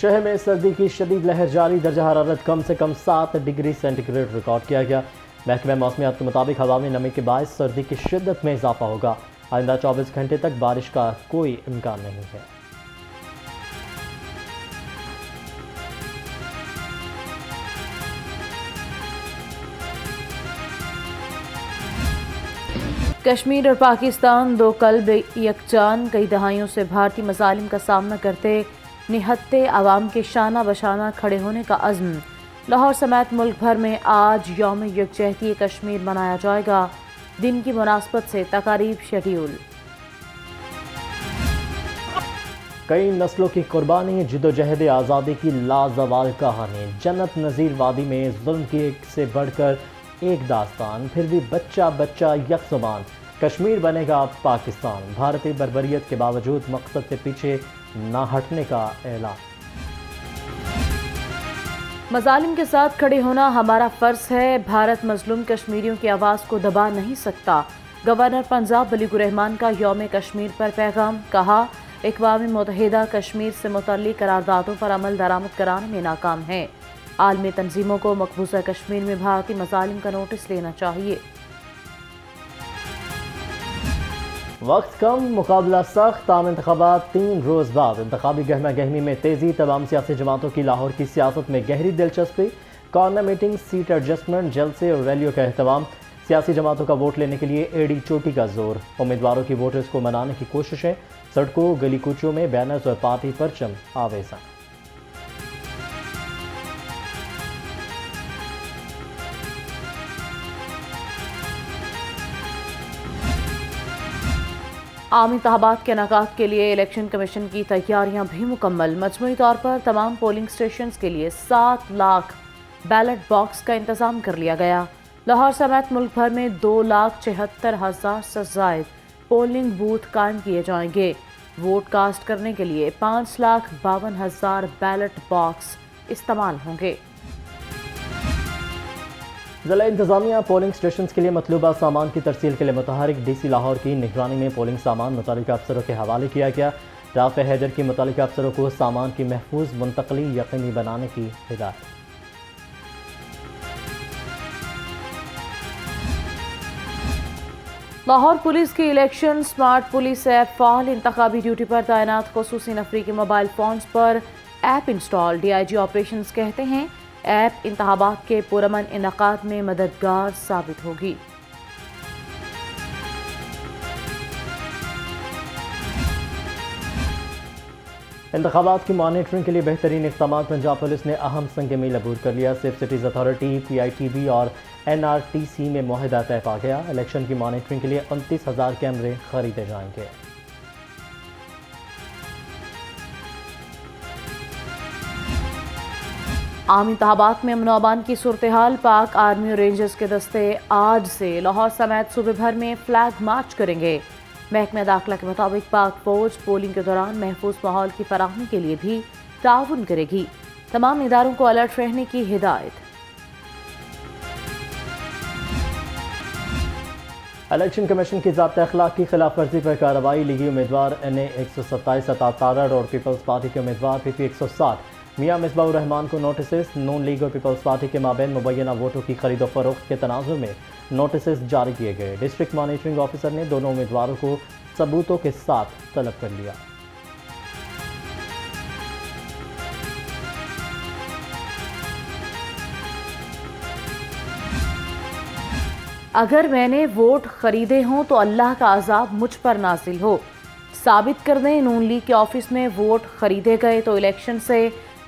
शहर में सर्दी की शदीद लहर जारी, दर्जा हरारत कम से कम 7 डिग्री सेंटीग्रेड रिकॉर्ड किया गया। महकमा मौसमियात के मुताबिक हवा में नमी के बायस सर्दी की शिद्दत में इजाफा होगा। आइंदा 24 घंटे तक बारिश का कोई इम्कान नहीं है। कश्मीर और पाकिस्तान दो कल्ब यकजान, कई दहाइयों से भारतीय मसालिम का सामना करते निहत्ते आवाम के शाना बशाना खड़े होने का अज़्म। लाहौर समेत मुल्क भर में आज यौम यकजहती कश्मीर मनाया जाएगा। दिन की मुनासबत से तकारीब शेड्यूल। कई नस्लों की कुर्बानी, जिदोजहद आज़ादी की लाजवाल कहानी। जन्नत नज़ीर वादी में जुल्म की एक से बढ़कर एक दास्तान, फिर भी बच्चा बच्चा यकज़बान। कश्मीर बनेगा पाकिस्तान, भारतीय बर्बरियत के बावजूद मकसद से पीछे ना हटने का ऐलान। मज़ालिम के साथ खड़े होना हमारा फ़र्ज है। भारत मज़लूम कश्मीरियों की आवाज़ को दबा नहीं सकता। गवर्नर पंजाब वलीकुर रहमान का यौम कश्मीर पर पैगाम। कहा, अक़वाम मुत्तहिदा कश्मीर से मुतल्लिक़ करारदादों पर अमल दरामद कराने में नाकाम है। आलमी तंजीमों को मकबूजा कश्मीर में भारतीय मज़ालिम का नोटिस लेना चाहिए। वक्त कम, मुकाबला सख्त, आम इंतखाबात 3 रोज़ बाद। इंतखाबी गहमा गहमी में तेज़ी, तमाम सियासी जमातों की लाहौर की सियासत में गहरी दिलचस्पी। कॉर्नर मीटिंग, सीट एडजस्टमेंट, जलसे और रैलियों का अहतमाम। सियासी जमातों का वोट लेने के लिए एड़ी चोटी का जोर। उम्मीदवारों की वोटर्स को मनाने की कोशिशें। सड़कों गली कूचों में बैनर्स और पार्टी परचम आवेजा। आम इंतखाबात के इनेकाद के लिए इलेक्शन कमीशन की तैयारियां भी मुकम्मल। मजमूई तौर पर तमाम पोलिंग स्टेशन के लिए 7 लाख बैलेट बॉक्स का इंतजाम कर लिया गया। लाहौर समेत मुल्क भर में 2,76,000 से ज़ायद पोलिंग बूथ कायम किए जाएंगे। वोट कास्ट करने के लिए 5,52,000 बैलेट बॉक्स इस्तेमाल होंगे। ज़िला इंतज़ामिया पोलिंग स्टेशन के लिए मतलूबा सामान की तरसील के लिए मुतहरिक। DC लाहौर की निगरानी में पोलिंग सामान मुतल्लिका अफसरों के हवाले किया गया। राफ़े हैदर की मुतल्लिका अफसरों को सामान की महफूज मुंतकली यकीनी बनाने की हिदायत। लाहौर पुलिस की इलेक्शन स्मार्ट पुलिस ऐप फ़ाल। इंतखाबी ड्यूटी पर तैनात ख़ुसूसी नफरी के मोबाइल फ़ोन्स पर ऐप इंस्टॉल। DIG ऑपरेशंस कहते हैं ऐप इंतखाबात के पुरअमन इनेकाद में मददगार साबित होगी। इंतखाबात की मॉनिटरिंग के लिए बेहतरीन इक़दाम। पंजाब पुलिस ने अहम संग मील अबूर कर लिया। सेफ सिटीज़ अथॉरिटी, PITB और NRTC में मुआहदा तय पा गया। इलेक्शन की मॉनिटरिंग के लिए 29,000 कैमरे खरीदे जाएंगे। आम इंतखाबात में अमन की सूरत हाल। पाक आर्मी और रेंजर्स के दस्ते आज से लाहौर समेत सूबे भर में फ्लैग मार्च करेंगे। महकमा दाखिला के मुताबिक पाक फौज पोलिंग के दौरान महफूज माहौल की फराहमी के लिए भी ताउन करेगी। तमाम इदारों को अलर्ट रहने की हिदायत। इलेक्शन कमीशन की ज़ाब्ता अखलाक की खिलाफ वर्जी पर कार्रवाई। लीगी उम्मीदवार NA 127 अता तारड़ और पीपल्स पार्टी के उम्मीदवार PP 160 मियां मिसबाहुर रहमान को नोटिस। नून लीग और पीपल्स पार्टी के माबैन मुबैना वोटों की खरीदो फरोख्त के तनाजुर में नोटिस जारी किए गए। डिस्ट्रिक्ट मॉनिटरिंग ऑफिसर ने दोनों उम्मीदवारों को सबूतों के साथ तलब कर लिया। अगर मैंने वोट खरीदे हों तो अल्लाह का अजाब मुझ पर नाजिल हो। साबित कर दें नून लीग के ऑफिस में वोट खरीदे गए तो इलेक्शन से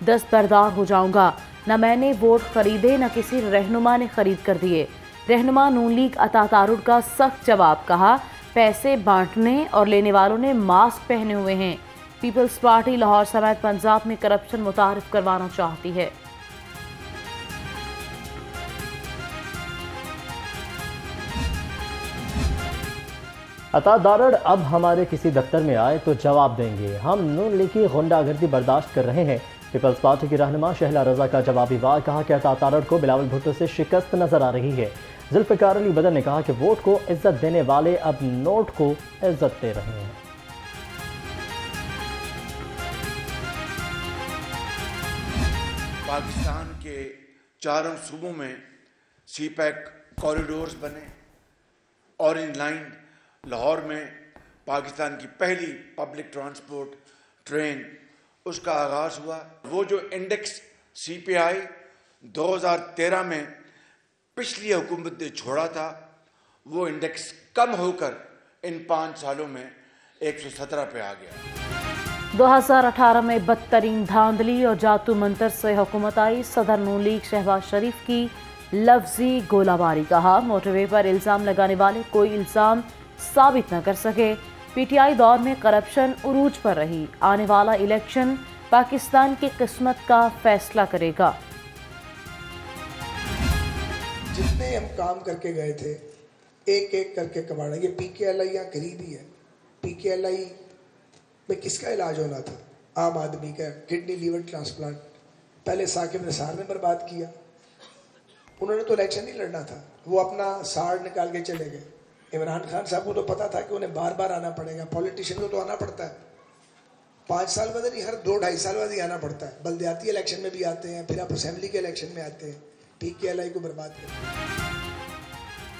दस्तबरदार हो जाऊंगा। न मैंने वोट खरीदे न किसी रहनुमा ने खरीद कर दिए। रहनुमा नून लीग अता तारुड़ का सख्त जवाब। कहा, पैसे बांटने और लेने वालों ने मास्क पहने हुए हैं। पीपल्स पार्टी लाहौर समेत पंजाब में करप्शन मुतारिफ करवाना चाहती है। अता तारड़ अब हमारे किसी दफ्तर में आए तो जवाब देंगे। हम नून लीग की गुंडागर्दी बर्दाश्त कर रहे हैं। पीपल्स पार्टी की रहनुमा शहला रजा का जवाबी वार। कहा कि अता तारड़ को बिलावल भुट्टो से शिकस्त नजर आ रही है। जुल्फ़िकार अली बदर ने कहा कि वोट को इज्जत देने वाले अब नोट को इज्जत दे रहे हैं। पाकिस्तान के चारों सूबों में सी पैक कॉरिडोर्स बने। ऑरेंज लाइन लाहौर में पाकिस्तान की पहली पब्लिक ट्रांसपोर्ट ट्रेन, उसका आगाज़ हुआ। वो जो इंडेक्स CPI 2013 में पिछली हुकूमत ने छोड़ा था, वो इंडेक्स कम होकर इन 5 सालों में 117 पे आ गया। 2018 में बदतरीन धांधली और जादू मंतर से हुकूमत आई। सदर नून लीग शहबाज शरीफ की लफ्जी गोलाबारी, कहा मोटरवे पर इल्जाम लगाने वाले कोई इल्जाम साबित न कर सके। PTI दौर में करप्शन उरूज पर रही। आने वाला इलेक्शन पाकिस्तान की किस्मत का फैसला करेगा। जितने हम काम करके गए थे, एक एक करके कमाना। ये PKLI यहाँ करीब ही है। PKLI में किसका इलाज होना था? आम आदमी का किडनी लीवर ट्रांसप्लांट। पहले साकिब निसार ने बर्बाद किया। उन्होंने तो इलेक्शन नहीं लड़ना था, वो अपना साड़ निकाल के चले गए। इमरान खान साहब को तो पता था कि उन्हें बार बार आना पड़ेगा। पॉलिटिशियन को तो आना पड़ता है 5 साल बाद नहीं, हर 2-2.5 साल बाद ही आना पड़ता है। बल्दियाती इलेक्शन में भी आते हैं, फिर आप असेंबली के इलेक्शन में आते हैं। PKLI को बर्बाद करते।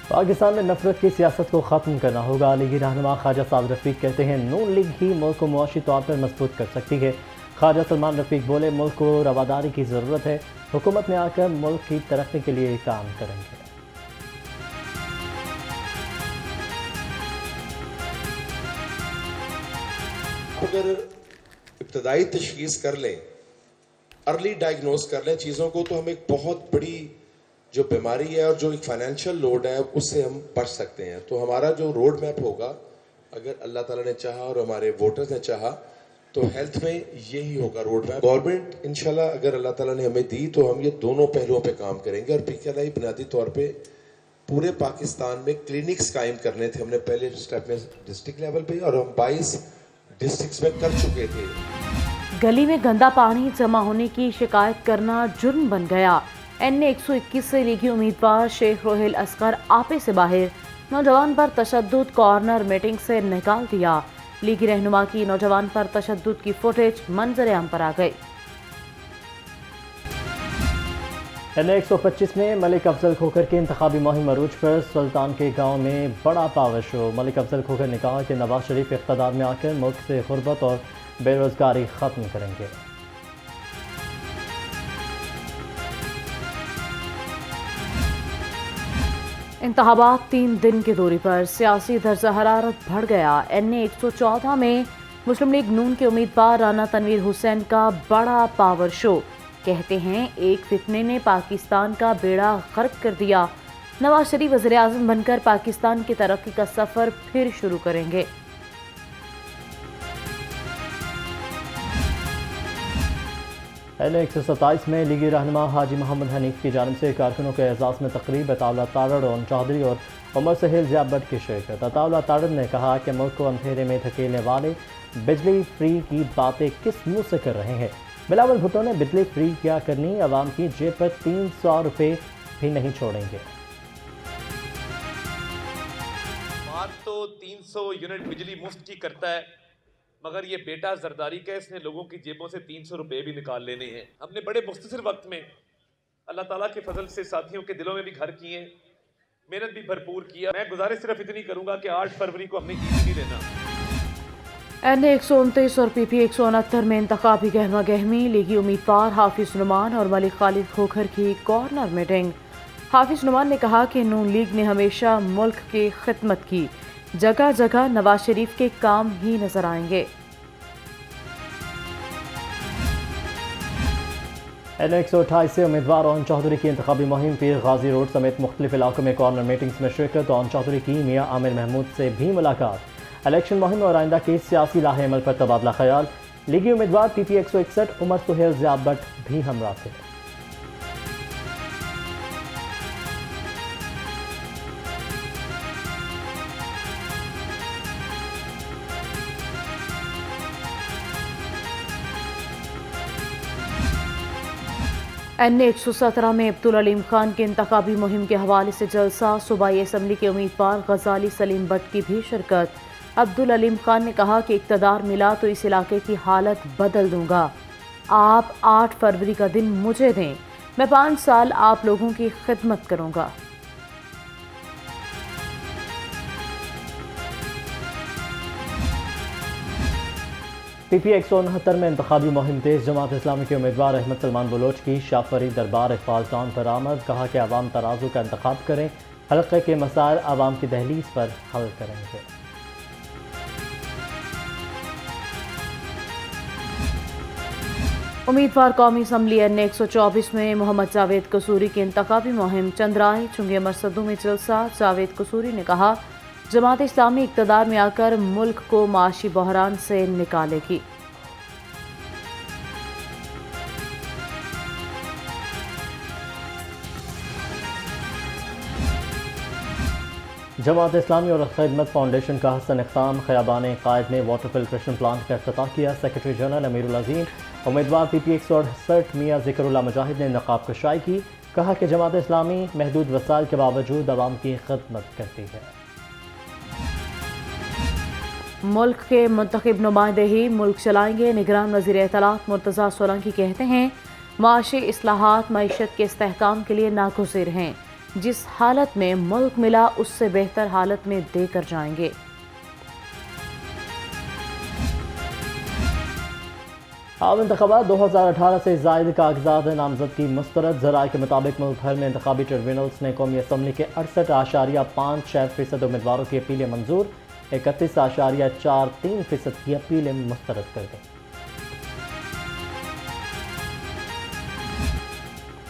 पाकिस्तान में नफरत की सियासत को ख़त्म करना होगा। लीगी रहनुमा ख्वाजा साद रफीक कहते हैं नून लीग ही मुल्क को मुआशी तौर पर मजबूत कर सकती है। ख्वाजा सलमान रफीक बोले मुल्क को रवादारी की ज़रूरत है, हुकूमत में आकर मुल्क की तरक्की के लिए काम करेंगे। अगर इब्तदाई तशखीस कर लें, अर्ली डायग्नोज कर लें चीज़ों को, तो हम एक बहुत बड़ी जो बीमारी है और जो एक फाइनेंशियल लोड है उससे हम बच सकते हैं। तो हमारा जो रोड मैप होगा, अगर अल्लाह ताला ने चाहा और हमारे वोटर्स ने चाहा, तो हेल्थ में यही होगा रोड मैप। गवर्नमेंट इंशाल्लाह अगर अल्लाह ताला ने हमें दी तो हम ये दोनों पहलुओं पे काम करेंगे। और PKLI बुनियादी तौर पे पूरे पाकिस्तान में क्लिनिक्स कायम करने थे। हमने पहले स्टेप में डिस्ट्रिक्ट लेवल पे और हम 22 डिस्ट्रिक्ट्स में कर चुके थे। गली में गंदा पानी जमा होने की शिकायत करना जुर्म बन गया। NA 121 से लीगी उम्मीदवार शेख रोहेल असगर आपे से बाहर, नौजवान पर तशद्दुद, कॉर्नर मीटिंग से निकाल दिया। लीगी रहनुमा की नौजवान पर तशद्दुद की फुटेज मंजर आम पर आ गई। NA 125 में मलिक अफजल खोखर की इंतखाबी मुहिम अरूज पर सुल्तान के गांव में बड़ा पावर शो। मलिक अफजल खोखर ने कहा कि नवाज शरीफ इख्तदार में आकर मुल्क से गुर्बत और बेरोजगारी खत्म करेंगे। इंतखाबात 3 दिन के दौरे पर, सियासी दर्जा हरारत बढ़ गया। NA 114 में मुस्लिम लीग नून के उम्मीदवार राना तनवीर हुसैन का बड़ा पावर शो। कहते हैं एक फितने ने पाकिस्तान का बेड़ा गर्क कर दिया। नवाज शरीफ वज़ीर आज़म बनकर पाकिस्तान की तरक्की का सफर फिर शुरू करेंगे। NA 127 में लीगी रहनुमा हाजी मोहम्मद हनीफ की जानिब से कारकुनों के एजाज़ में तकरीब। अताउल्ला तारड़ और चौधरी और उमर सहेल ज़िया भट्ट की शिरकत। अताउल्ला तारड़ ने कहा कि मुल्क को अंधेरे में धकेलने वाले बिजली फ्री की बातें किस मुँह से कर रहे हैं। बिलावल भुट्टो ने बिजली फ्री क्या करनी, अवाम की जेब पर 300 रुपये भी नहीं छोड़ेंगे। बात तो 300 यूनिट बिजली मुफ्त की करता है, मगर ये बेटा जरदारी का, इसने लोगों की जेबों से 300 रुपये भी निकाल लेने हैं। हमने बड़े मुख्तसर वक्त में अल्लाह ताला के फजल से साथियों के दिलों में भी घर किए, मेहनत भी भरपूर किया। मैं गुजारिश सिर्फ इतनी करूंगा कि 8 फरवरी को हमने जीत नहीं देना। NA 129 और PP 169 में इंतखाबी गहमा गहमी। लीगी उम्मीदवार हाफिज नुमान और मलिक खालिद खोखर की कॉर्नर मीटिंग। हाफिज नुमान ने कहा कि नून लीग ने हमेशा मुल्क की खिदमत की, जगह जगह नवाज शरीफ के काम ही नजर आएंगे। NA 128 से उम्मीदवार ओन चौधरी की इंतखाबी मुहिम पीर गाजी रोड समेत मुख्तलिफ इलाकों में कॉर्नर मीटिंग्स में शिरकत। ओन चौधरी की मियाँ आमिर महमूद से भी मुलाकात। इलेक्शन मुहिम और आइंदा के सियासी लाहे अमल पर तबादला ख्याल। लीगी उम्मीदवार PP 161 उमर सुहेल ज़िया भट्ट भी हमरा थे। NA 117 में अब्दुल अलीम खान के इंतखाबी मुहिम के हवाले से जलसा। सूबाई असम्बली के उम्मीदवार गजाली सलीम भट्ट की भी शिरकत। अब्दुल अलीम खान ने कहा कि इक़्तिदार मिला तो इस इलाके की हालत बदल दूंगा। आप 8 फरवरी का दिन मुझे दें, मैं 5 साल आप लोगों की खिदमत करूंगा। PP 169 में इंतखाबी मुहिम तेज। जमात इस्लामी के उम्मीदवार अहमद सलमान बलोच की शाफरी दरबार इकबाल टाउन पर आमद। कहा कि अवाम तराजू का इंतखाब करें, हल्के के मसाइल अवाम की दहलीज पर हल करेंगे। उम्मीदवार कौमी असम्बली N 124 में मोहम्मद जावेद कसूरी की इंतखाबी मुहिम चंद्राई चुंगे मरसदों में जलसा। जावेद कसूरी ने कहा, जमात इस्लामी इक़्तिदार में आकर मुल्क को माशी बहरान से निकालेगी। जमात इस्लामी और खिदमत फाउंडेशन का हसन इख्ताम खयाबान कायद में वाटर फिल्ट्रेशन प्लांट का इफ्तिताह किया। सेक्रेटरी जनरल अमीरुल अज़ीम, उम्मीदवार PP 168 मियाँ ज़िकरुल्लाह मुजाहिद ने नक़ाब कशाई की। कहा कि जमात इस्लामी महदूद वसाइल के बावजूद अवाम की खिदमत करती है। मुल्क के मुंतखब नुमाइंदे ही मुल्क चलाएंगे। निगरान वज़ीर इत्तलात मुर्तज़ा सोलंकी कहते हैं, माशी इस्लाहात मईशत के इस्तेहकाम के लिए नागुज़िर हैं। जिस हालत में मुल्क मिला उससे बेहतर हालत में देकर जाएंगे। आम इंतखाबात 2018 से जायद कागजात नामजदगी मुस्तरद। ज़राए के मुताबिक मुल्क भर में इंतखाबी ट्रिब्यूनल्स ने कौमी असम्बली के 68.56% उम्मीदवारों की अपीलें मंजूर, 31.43% की अपीलें मुस्तरद कर दी।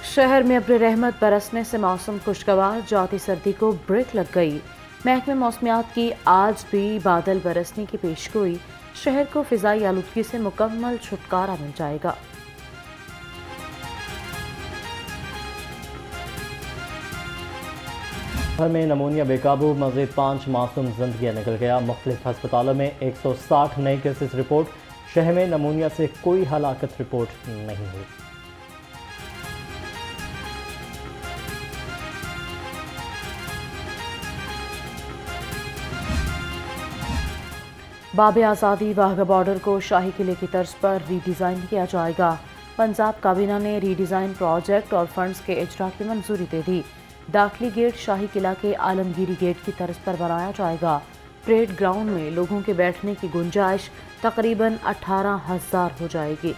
शहर में अब्र रहमत बरसने से मौसम खुशगवार। जाती सर्दी को ब्रेक लग गई। महकमे मौसमियात की आज भी बादल बरसने की पेशगोई। शहर को फिजाई आलूदगी से मुकम्मल छुटकारा मिल जाएगा। भर में नमूनिया बेकाबू, मज़ीद 5 मासूम जिंदगियां निकल गया। मुख्तलिफ अस्पतालों में 160 नए केसेस रिपोर्ट। शहर में नमूनिया से कोई हलाकत रिपोर्ट नहीं हुई। बाब आज़ादी वाघा बॉर्डर को शाही किले की तर्ज पर रीडिज़ाइन किया जाएगा। पंजाब काबीना ने रीडिज़ाइन प्रोजेक्ट और फंड्स के इजरा की मंजूरी दे दी। दाखिली गेट शाही किला के आलमगीरी गेट की तर्ज पर बनाया जाएगा। परेड ग्राउंड में लोगों के बैठने की गुंजाइश तकरीबन 18,000 हो जाएगी।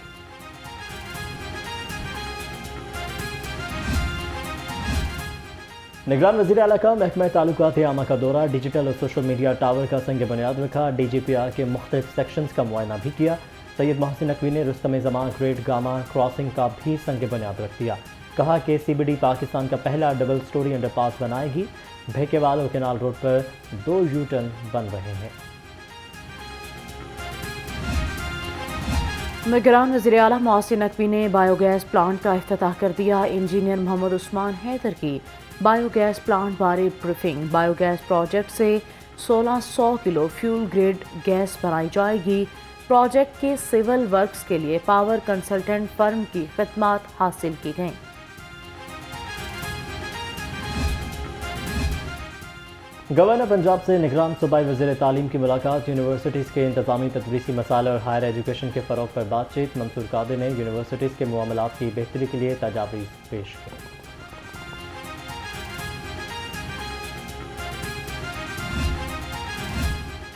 निगरान वज़ीर आला का महकमा ताल्लुकात आमा का दौरा। डिजिटल और सोशल मीडिया टावर का संग बुनियाद रखा। DGPR के मुख्तलिफ सेक्शंस का मुआयना भी किया। सैयद मोहसिन नकवी ने Rustam Zaman great gamma crossing का भी संग बुनियाद रख दिया। कहा कि CBD पाकिस्तान का पहला डबल स्टोरी अंडरपास बनाएगी। भेकेवाल और केनाल रोड पर 2 U-टर्न बन रहे हैं। निगरान वज़ीर आला मोहसिन नकवी ने बायोगैस प्लांट का इफ्तिताह कर दिया। इंजीनियर मोहम्मद उस्मान हैदर की बायोगैस प्लांट बारे ब्रीफिंग। बायोगैस प्रोजेक्ट से 1600 किलो फ्यूल ग्रेड गैस बनाई जाएगी। प्रोजेक्ट के सिविल वर्क्स के लिए पावर कंसल्टेंट फर्म की खिदमत हासिल की गई। गवर्नर पंजाब से निगरान सूबाई वज़ीर तालीम की मुलाकात। यूनिवर्सिटीज़ के इंतज़ामी तदरीसी मसाइल और हायर एजुकेशन के फ़रोग़ पर बातचीत। मंसूर कादर ने यूनिवर्सिटीज़ के मामलात की बेहतरी के लिए तजावीज़ पेश की।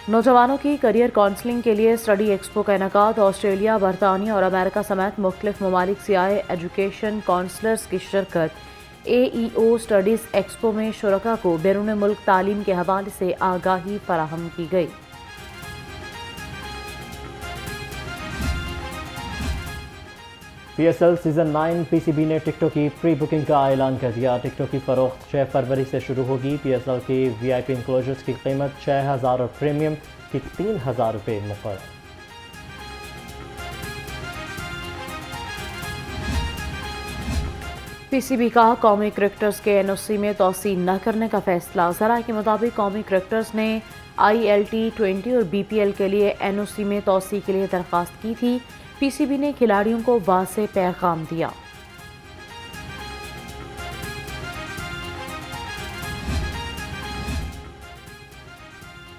नौजवानों की करियर काउंसलिंग के लिए स्टडी एक्सपो का इनेकाद। ऑस्ट्रेलिया, बरतानिया और अमेरिका समेत मुख्तलिफ ममालिक से आए एजुकेशन काउंसलर्स की शिरकत। AEO स्टडीज़ एक्सपो में शुरका को बैरून मुल्क तालीम के हवाले से आगाही फराहम की गई। PSL सीजन 9 PCB ने टिकटों की प्री बुकिंग का ऐलान कर दिया। टिकटों की फरोख्त 6 फरवरी से शुरू होगी। PSL की VIP इंक्लोजर्स की कीमत 6,000 और प्रीमियम की 3,000 रुपये मुक़र्रर। PCB का कौमी क्रिकेटर्स के NOC में तोसी न करने का फैसला। ज़राए के मुताबिक कौमी क्रिकेटर्स ने ILT20 और BPL के लिए NOC में तोसी के लिए दरख्वास्त की थी। PCB ने खिलाड़ियों को वाज़ेह पैगाम दिया।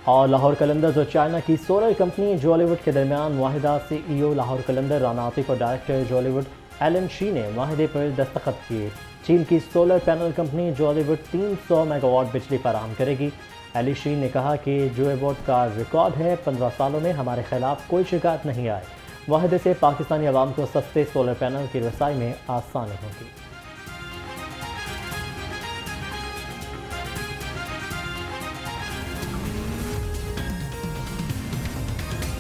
और लाहौर कलंदर्स और चाइना की सोलर कंपनी जॉलीवुड के दरमियान मुआहिदा। CEO लाहौर कलंदर राना आतिफ और डायरेक्टर जॉलीवुड एलन शी ने मुआहिदे पर दस्तखत किए। चीन की solar panel company Jollywood 300 megawatt बिजली फराहम करेगी। एली शी ने कहा कि जो एवॉर्ड का रिकॉर्ड है, 15 सालों में हमारे खिलाफ कोई शिकायत नहीं आई। मुआहिदे से पाकिस्तानी अवाम को सस्ते सोलर पैनल की रसाई में आसानी होगी।